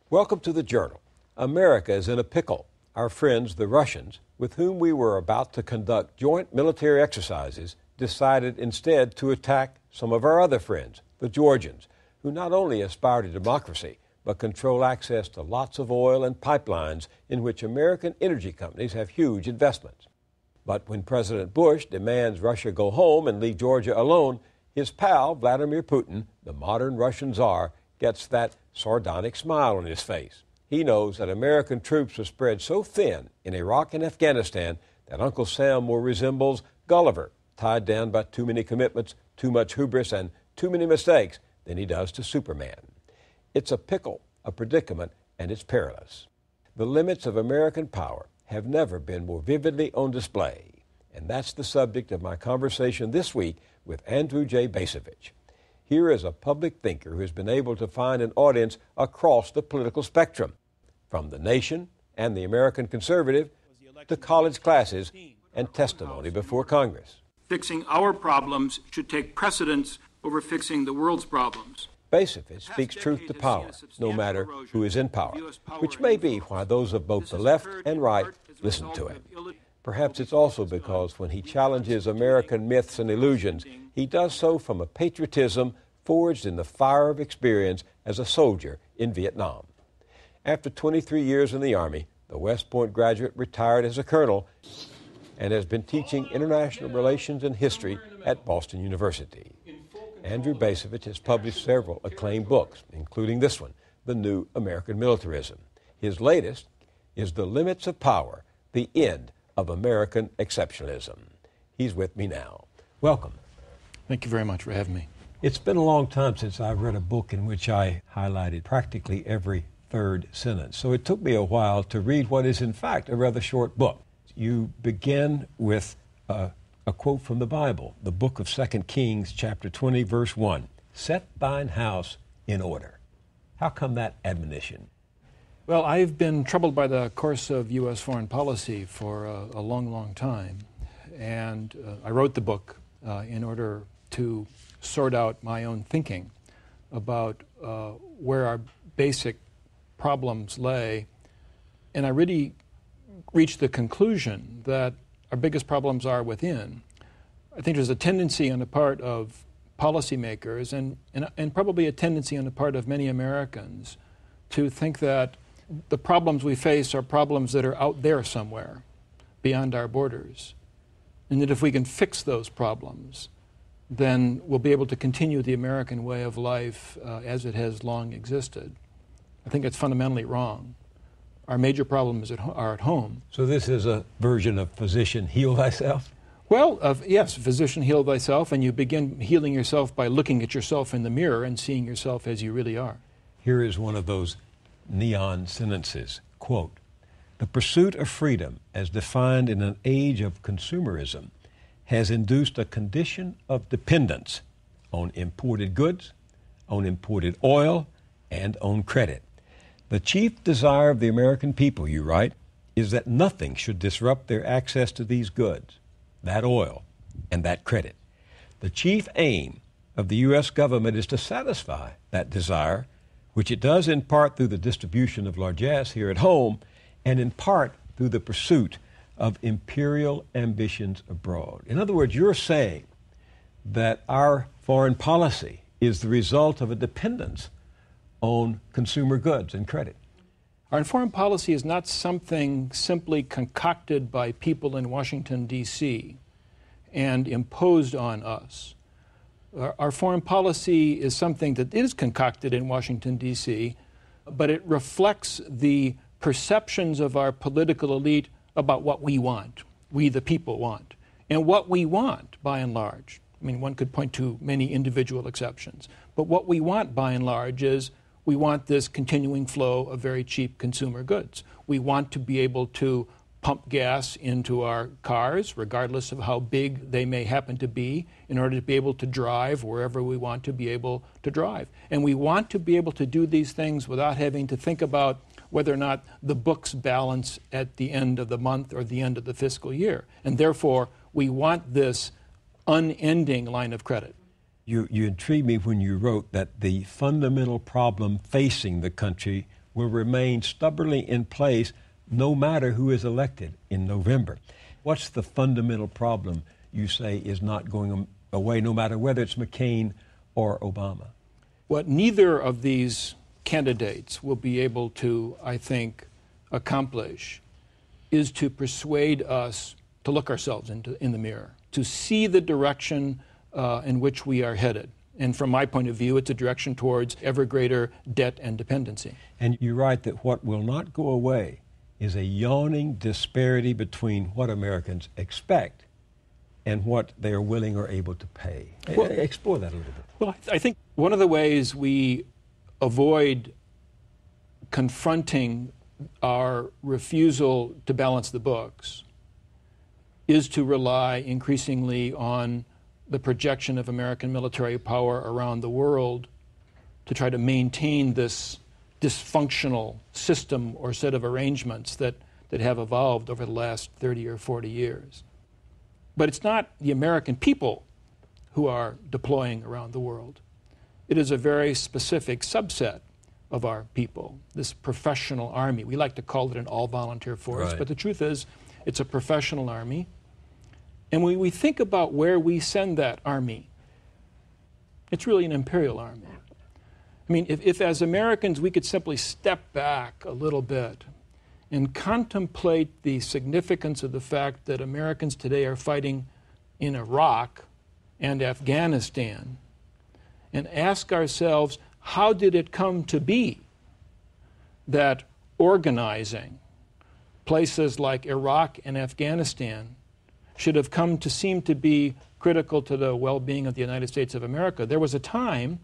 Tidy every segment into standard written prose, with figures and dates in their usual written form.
Welcome to the Journal. America is in a pickle. Our friends, the Russians, with whom we were about to conduct joint military exercises, decided instead to attack some of our other friends, the Georgians, who not only aspire to democracy, but control access to lots of oil and pipelines in which American energy companies have huge investments. But when President Bush demands Russia go home and leave Georgia alone, his pal, Vladimir Putin, the modern Russian czar, gets that sardonic smile on his face. He knows that American troops are spread so thin in Iraq and Afghanistan that Uncle Sam more resembles Gulliver, tied down by too many commitments, too much hubris, and too many mistakes, than he does to Superman. It's a pickle, a predicament, and it's perilous. The limits of American power have never been more vividly on display, and that's the subject of my conversation this week with Andrew J. Bacevich. Here is a public thinker who has been able to find an audience across the political spectrum, from the nation and the American conservative to college classes and testimony before Congress. Fixing our problems should take precedence over fixing the world's problems. Bacevich speaks truth to power, no matter who is in power, which may be why those of both the left and right listen to him. Perhaps it's also because when he challenges American myths and illusions, he does so from a patriotism forged in the fire of experience as a soldier in Vietnam. After 23 years in the Army, the West Point graduate retired as a colonel and has been teaching international relations and history at Boston University. Andrew Bacevich has published several acclaimed books, including this one, The New American Militarism. His latest is The Limits of Power, The End of American Exceptionalism. He's with me now. Welcome. Thank you very much for having me. It's been a long time since I've read a book in which I highlighted practically every third sentence, so it took me a while to read what is in fact a rather short book. You begin with a quote from the Bible, the book of 2 Kings, chapter 20, verse 1. Set thine house in order. How come that admonition? Well, I've been troubled by the course of U.S. foreign policy for a long, long time. And I wrote the book in order to sort out my own thinking about where our basic problems lay. And I really reached the conclusion that our biggest problems are within. I think there's a tendency on the part of policymakers and probably a tendency on the part of many Americans to think that the problems we face are problems that are out there somewhere, beyond our borders. And that if we can fix those problems, then we'll be able to continue the American way of life as it has long existed. I think it's fundamentally wrong. Our major problems are at home. So this is a version of physician heal thyself? Well, yes, physician heal thyself, and you begin healing yourself by looking at yourself in the mirror and seeing yourself as you really are. Here is one of those neon sentences, quote, "The pursuit of freedom as defined in an age of consumerism has induced a condition of dependence on imported goods, on imported oil, and on credit. The chief desire of the American people," you write, "is that nothing should disrupt their access to these goods, that oil, and that credit. The chief aim of the U.S. government is to satisfy that desire, which it does in part through the distribution of largesse here at home, and in part through the pursuit of imperial ambitions abroad." In other words, you're saying that our foreign policy is the result of a dependence on consumer goods and credit. Our foreign policy is not something simply concocted by people in Washington, D.C. and imposed on us. Our foreign policy is something that is concocted in Washington, D.C., but it reflects the perceptions of our political elite about what we want, we the people want. And what we want, by and large, I mean, one could point to many individual exceptions, but what we want, by and large, is we want this continuing flow of very cheap consumer goods. We want to be able to pump gas into our cars, regardless of how big they may happen to be, in order to be able to drive wherever we want to be able to drive. And we want to be able to do these things without having to think about whether or not the books balance at the end of the month or the end of the fiscal year. And therefore, we want this unending line of credit. You intrigued me when you wrote that the fundamental problem facing the country will remain stubbornly in place no matter who is elected in November. What's the fundamental problem you say is not going away, no matter whether it's McCain or Obama? What neither of these candidates will be able to, I think, accomplish is to persuade us to look ourselves in the mirror, to see the direction in which we are headed. And from my point of view, it's a direction towards ever greater debt and dependency. And you write that what will not go away is a yawning disparity between what Americans expect and what they are willing or able to pay. Well, explore that a little bit. Well, I think one of the ways we avoid confronting our refusal to balance the books is to rely increasingly on the projection of American military power around the world to try to maintain this dysfunctional system or set of arrangements that have evolved over the last 30 or 40 years. But it's not the American people who are deploying around the world. It is a very specific subset of our people, this professional army. We like to call it an all-volunteer force, right. But the truth is it's a professional army. And when we think about where we send that army, it's really an imperial army. I mean, if as Americans we could simply step back a little bit and contemplate the significance of the fact that Americans today are fighting in Iraq and Afghanistan, and ask ourselves, how did it come to be that organizing places like Iraq and Afghanistan should have come to seem to be critical to the well-being of the United States of America? There was a time,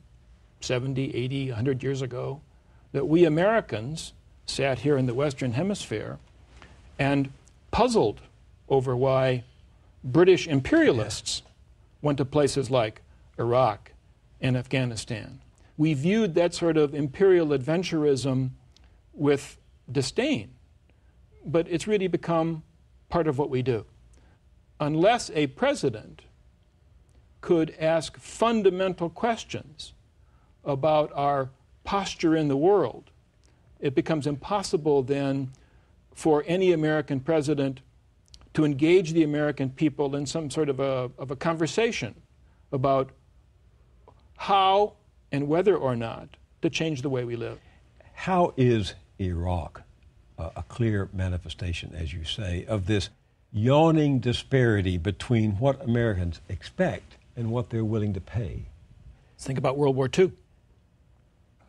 70, 80, 100 years ago, that we Americans sat here in the Western Hemisphere and puzzled over why British imperialists went to places like Iraq and Afghanistan. We viewed that sort of imperial adventurism with disdain, but it's really become part of what we do. Unless a president could ask fundamental questions about our posture in the world, it becomes impossible then for any American president to engage the American people in some sort of a conversation about how and whether or not to change the way we live. How is Iraq a clear manifestation, as you say, of this yawning disparity between what Americans expect and what they're willing to pay? Let's think about World War II.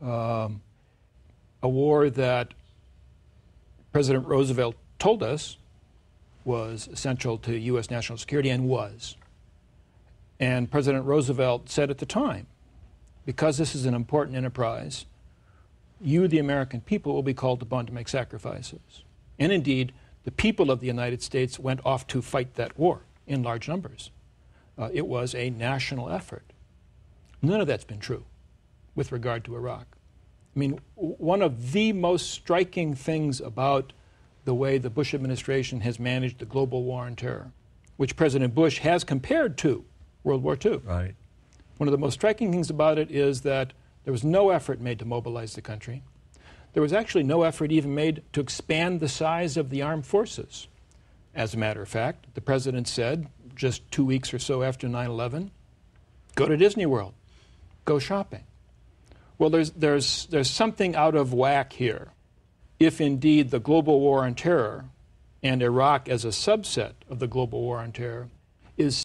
A war that President Roosevelt told us was essential to U.S. national security, and was. And President Roosevelt said at the time, because this is an important enterprise, you, the American people, will be called upon to make sacrifices. And indeed, the people of the United States went off to fight that war in large numbers. It was a national effort. None of that's been true with regard to Iraq. I mean, one of the most striking things about the way the Bush administration has managed the global war on terror, which President Bush has compared to World War II. Right. One of the most striking things about it is that there was no effort made to mobilize the country. There was actually no effort even made to expand the size of the armed forces. As a matter of fact, the president said, just 2 weeks or so after 9/11, go to Disney World, go shopping. Well, there's something out of whack here. If indeed the global war on terror, and Iraq as a subset of the global war on terror, is